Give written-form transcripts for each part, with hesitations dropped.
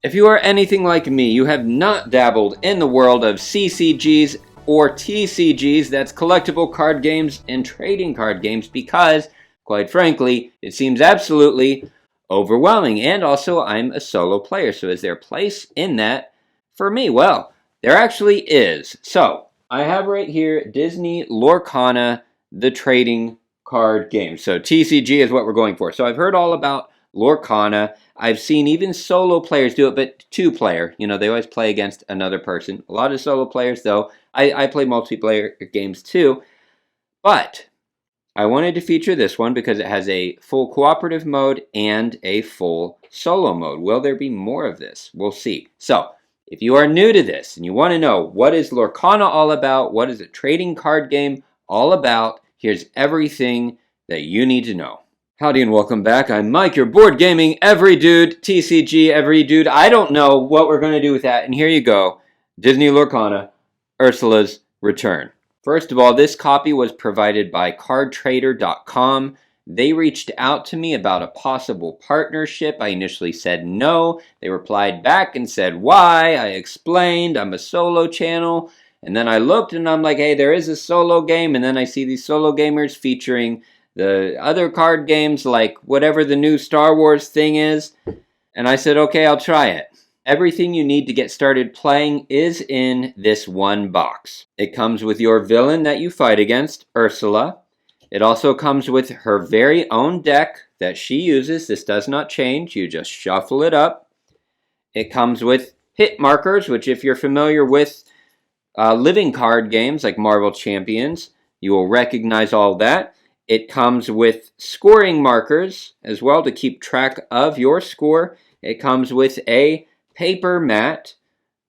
If you are anything like me, you have not dabbled in the world of CCGs or TCGs, that's collectible card games and trading card games, because, quite frankly, it seems absolutely overwhelming. And also, I'm a solo player, so is there a place in that for me? Well, there actually is. So, I have right here Disney Lorcana, the trading card game. So, TCG is what we're going for. So, I've heard all about Lorcana. I've seen even solo players do it, but two-player. You know, they always play against another person. A lot of solo players, though. I play multiplayer games too. But I wanted to feature this one because it has a full cooperative mode and a full solo mode. Will there be more of this? We'll see. So, if you are new to this and you want to know what is Lorcana all about, what is a trading card game all about, here's everything that you need to know. Howdy and welcome back. I'm Mike, your board gaming every dude, TCG every dude. I don't know what we're going to do with that. And here you go. Disney Lorcana, Ursula's Return. First of all, this copy was provided by cardtrader.com. They reached out to me about a possible partnership. I initially said no. They replied back and said why. I explained I'm a solo channel. And then I looked and I'm like, hey, there is a solo game. And then I see these solo gamers featuring the other card games, like whatever the new Star Wars thing is. And I said, okay, I'll try it. Everything you need to get started playing is in this one box. It comes with your villain that you fight against, Ursula. It also comes with her very own deck that she uses. This does not change. You just shuffle it up. It comes with hit markers, which if you're familiar with living card games like Marvel Champions, you will recognize all that. It comes with scoring markers as well to keep track of your score. It comes with a paper mat,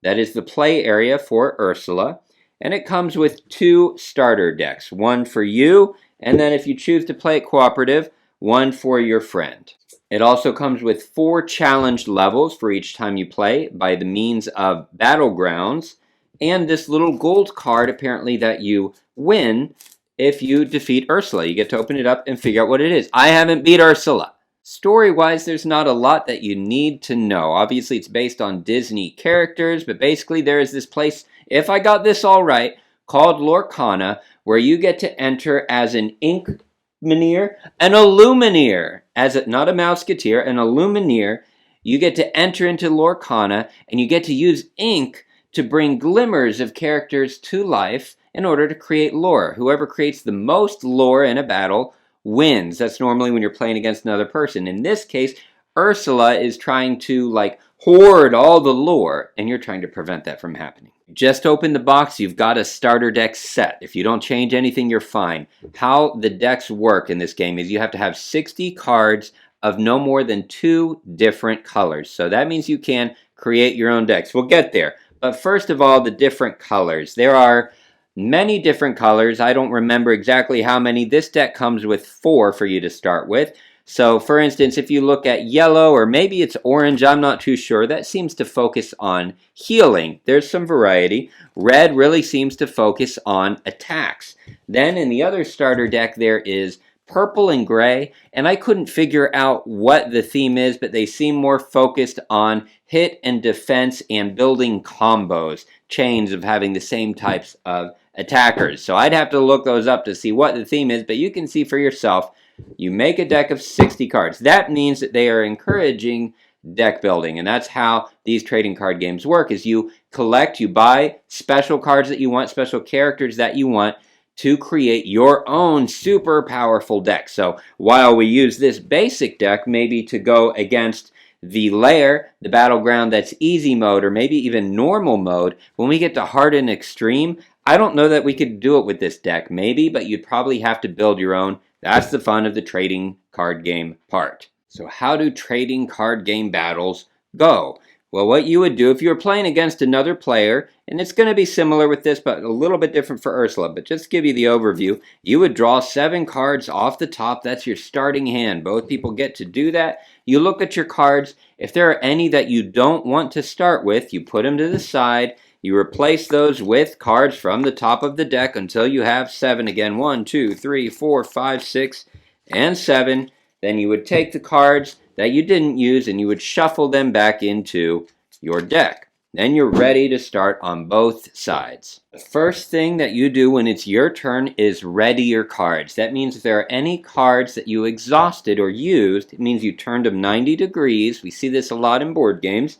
that is the play area for Ursula. And it comes with 2 starter decks, one for you, and then if you choose to play it cooperative, one for your friend. It also comes with 4 challenge levels for each time you play by the means of battlegrounds, and this little gold card apparently that you win if you defeat Ursula. You get to open it up and figure out what it is. I haven't beat Ursula. Story-wise, there's not a lot that you need to know. Obviously, it's based on Disney characters, but basically there is this place, if I got this all right, called Lorcana, where you get to enter as an Illumineer, not a Mouseketeer, an Illumineer. You get to enter into Lorcana, and you get to use ink to bring glimmers of characters to life in order to create lore. Whoever creates the most lore in a battle wins. That's normally when you're playing against another person. In this case, Ursula is trying to hoard all the lore, and you're trying to prevent that from happening. Just open the box, you've got a starter deck set. If you don't change anything, you're fine. How the decks work in this game is you have to have 60 cards of no more than 2 different colors. So that means you can create your own decks. We'll get there. But first of all, the different colors. There are many different colors. I don't remember exactly how many. This deck comes with 4 for you to start with. So, for instance, if you look at yellow, or maybe it's orange, I'm not too sure, that seems to focus on healing. There's some variety. Red really seems to focus on attacks. Then in the other starter deck, there is purple and gray, and I couldn't figure out what the theme is, but they seem more focused on hit and defense and building combos, chains of having the same types of attackers. So I'd have to look those up to see what the theme is, but you can see for yourself. You make a deck of 60 cards. That means that they are encouraging deck building, and that's how these trading card games work, is you collect, you buy special cards that you want, special characters that you want, to create your own super powerful deck. So while we use this basic deck maybe to go against the lair, the battleground that's easy mode, or maybe even normal mode, when we get to hard and extreme, I don't know that we could do it with this deck, maybe, but you'd probably have to build your own. That's the fun of the trading card game part. So how do trading card game battles go? Well, what you would do if you were playing against another player, and it's going to be similar with this, but a little bit different for Ursula, but just to give you the overview, you would draw 7 cards off the top. That's your starting hand. Both people get to do that. You look at your cards. If there are any that you don't want to start with, you put them to the side. You replace those with cards from the top of the deck until you have 7 again. 1, 2, 3, 4, 5, 6, and 7. Then you would take the cards that you didn't use and you would shuffle them back into your deck. Then you're ready to start on both sides. The first thing that you do when it's your turn is ready your cards. That means if there are any cards that you exhausted or used, it means you turned them 90 degrees. We see this a lot in board games.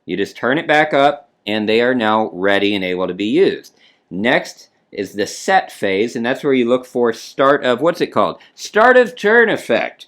You just turn it back up, and they are now ready and able to be used. Next is the set phase, and that's where you look for start of, what's it called? Start of turn effect.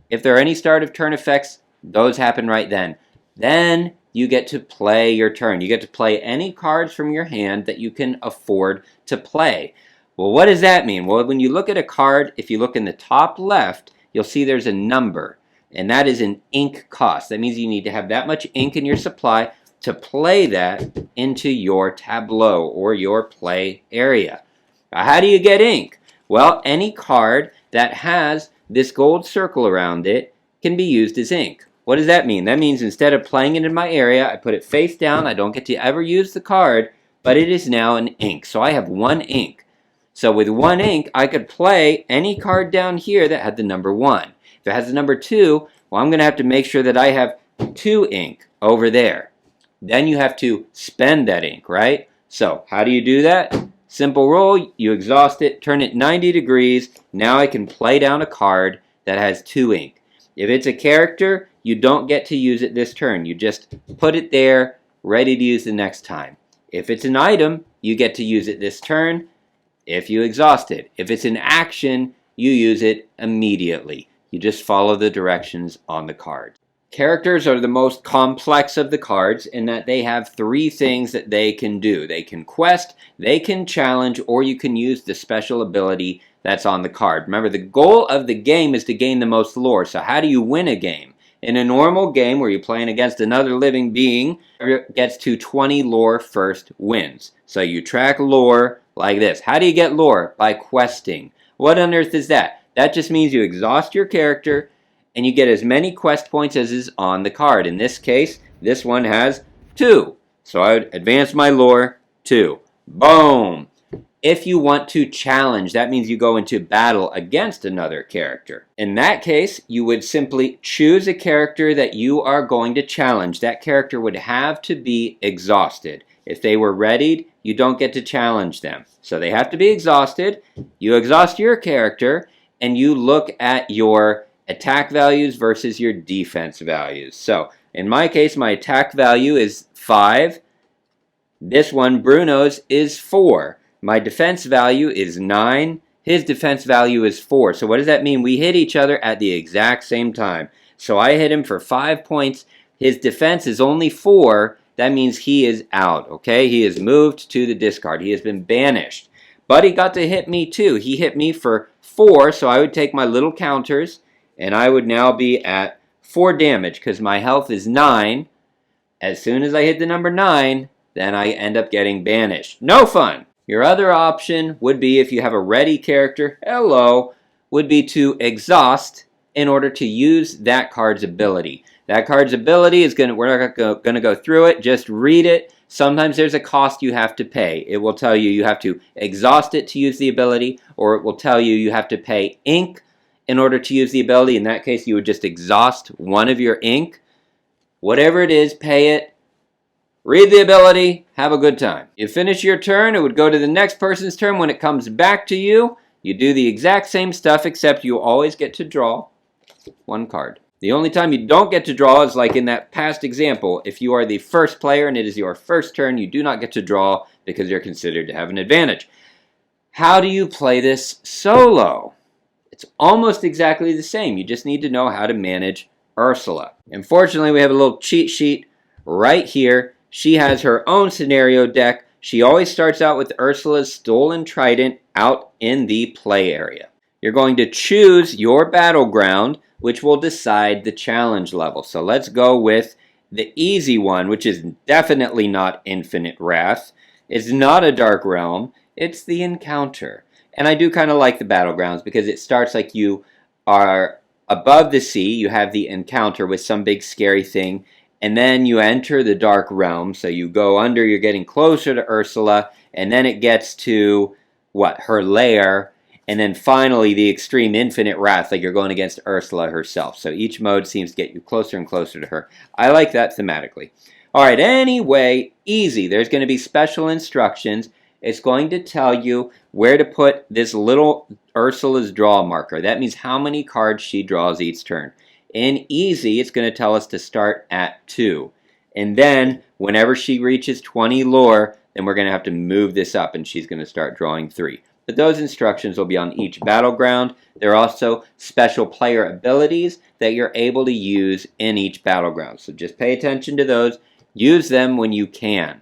If there are any start of turn effects, those happen right then. Then you get to play your turn. You get to play any cards from your hand that you can afford to play. Well, what does that mean? Well, when you look at a card, if you look in the top left, you'll see there's a number, and that is an ink cost. That means you need to have that much ink in your supply to play that into your tableau or your play area. Now, how do you get ink? Well, any card that has this gold circle around it can be used as ink. What does that mean? That means instead of playing it in my area, I put it face down. I don't get to ever use the card, but it is now an ink. So I have one ink. So with one ink, I could play any card down here that had the number 1. If it has the number 2, well, I'm going to have to make sure that I have 2 ink over there. Then you have to spend that ink, right? So how do you do that? Simple rule, you exhaust it, turn it 90 degrees. Now I can play down a card that has 2 ink. If it's a character, you don't get to use it this turn. You just put it there, ready to use the next time. If it's an item, you get to use it this turn if you exhaust it. If it's an action, you use it immediately. You just follow the directions on the card. Characters are the most complex of the cards in that they have 3 things that they can do. They can quest, they can challenge, or you can use the special ability that's on the card. Remember, the goal of the game is to gain the most lore. So how do you win a game? In a normal game where you're playing against another living being, whoever gets to 20 lore first wins. So you track lore like this. How do you get lore? By questing. What on earth is that? That just means you exhaust your character and you get as many quest points as is on the card. In this case, this one has 2. So I would advance my lore 2. Boom! If you want to challenge, that means you go into battle against another character. In that case, you would simply choose a character that you are going to challenge. That character would have to be exhausted. If they were readied, you don't get to challenge them. So they have to be exhausted. You exhaust your character, and you look at your attack values versus your defense values. So in my case, my attack value is 5. This one, Bruno's, is 4. My defense value is 9. His defense value is 4. So what does that mean? We hit each other at the exact same time. So I hit him for 5 points. His defense is only 4. That means he is out, okay? He is moved to the discard. He has been banished. But he got to hit me too. He hit me for 4, so I would take my little counters, and I would now be at 4 damage because my health is 9. As soon as I hit the number 9, then I end up getting banished. No fun! Your other option would be, if you have a ready character, would be to exhaust in order to use that card's ability. That card's ability is we're not going to go through it, just read it. Sometimes there's a cost you have to pay. It will tell you have to exhaust it to use the ability, or it will tell you have to pay ink in order to use the ability. In that case, you would just exhaust one of your ink. Whatever it is, pay it. Read the ability, have a good time. You finish your turn, it would go to the next person's turn. When it comes back to you, you do the exact same stuff, except you always get to draw 1 card. The only time you don't get to draw is like in that past example. If you are the first player and it is your first turn, you do not get to draw because you're considered to have an advantage. How do you play this solo? It's almost exactly the same. You just need to know how to manage Ursula. Unfortunately, we have a little cheat sheet right here. She has her own scenario deck. She always starts out with Ursula's Stolen Trident out in the play area. You're going to choose your battleground, which will decide the challenge level. So let's go with the easy one, which is definitely not Infinite Wrath. It's not a Dark Realm. It's the Encounter. And I do kind of like the battlegrounds because it starts like you are above the sea. You have the encounter with some big scary thing. And then you enter the Dark Realm. So you go under, you're getting closer to Ursula. And then it gets to, her lair. And then finally the extreme Infinite Wrath, like you're going against Ursula herself. So each mode seems to get you closer and closer to her. I like that thematically. All right, anyway, easy. There's going to be special instructions. It's going to tell you where to put this little Ursula's draw marker. That means how many cards she draws each turn. In easy, it's going to tell us to start at 2. And then, whenever she reaches 20 lore, then we're going to have to move this up, and she's going to start drawing 3. But those instructions will be on each battleground. There are also special player abilities that you're able to use in each battleground. So just pay attention to those. Use them when you can.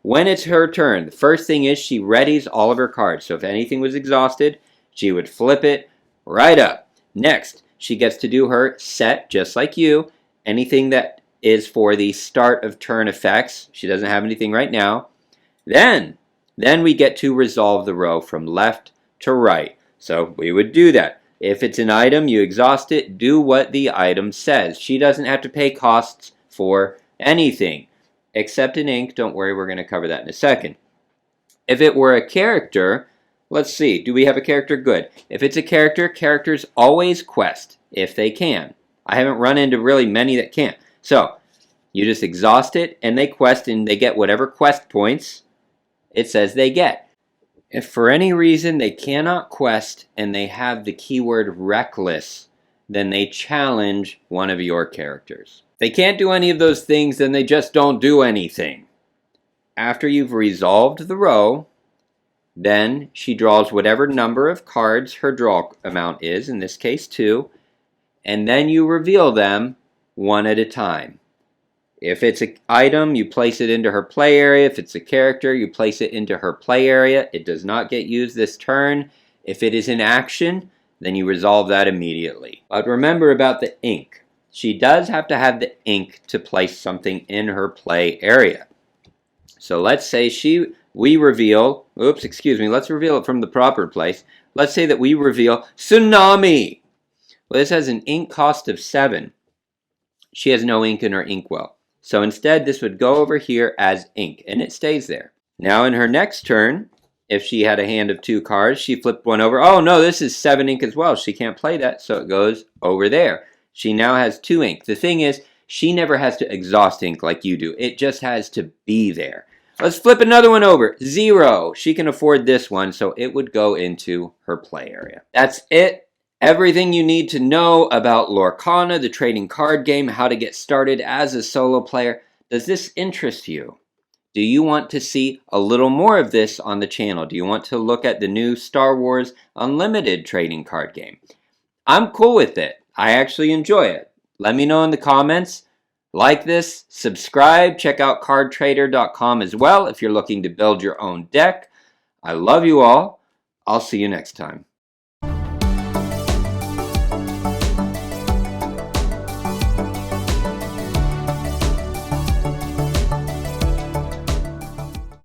When it's her turn, the first thing is she readies all of her cards. So if anything was exhausted, she would flip it right up. Next, she gets to do her set, just like you. Anything that is for the start of turn effects. She doesn't have anything right now. Then we get to resolve the row from left to right. So we would do that. If it's an item, you exhaust it, do what the item says. She doesn't have to pay costs for anything. Except in ink. Don't worry, we're going to cover that in a second. If it were a character, let's see. Do we have a character? Good. If it's a character, characters always quest, if they can. I haven't run into really many that can't. So, you just exhaust it, and they quest, and they get whatever quest points it says they get. If for any reason they cannot quest, and they have the keyword reckless, then they challenge one of your characters. If they can't do any of those things, then they just don't do anything. After you've resolved the row, then she draws whatever number of cards her draw amount is, in this case 2, and then you reveal them one at a time. If it's an item, you place it into her play area. If it's a character, you place it into her play area. It does not get used this turn. If it is in action, then you resolve that immediately. But remember about the ink. She does have to have the ink to place something in her play area. So let's say we reveal, let's reveal it from the proper place. Let's say that we reveal Tsunami. Well, this has an ink cost of 7. She has no ink in her inkwell. So instead, this would go over here as ink, and it stays there. Now in her next turn, if she had a hand of 2 cards, she flipped one over. Oh no, this is 7 ink as well. She can't play that, so it goes over there. She now has 2 ink. The thing is, she never has to exhaust ink like you do. It just has to be there. Let's flip another one over. 0. She can afford this one, so it would go into her play area. That's it. Everything you need to know about Lorcana, the trading card game, how to get started as a solo player. Does this interest you? Do you want to see a little more of this on the channel? Do you want to look at the new Star Wars Unlimited trading card game? I'm cool with it. I actually enjoy it. Let me know in the comments. Like this, subscribe, check out cardtrader.com as well if you're looking to build your own deck. I love you all. I'll see you next time.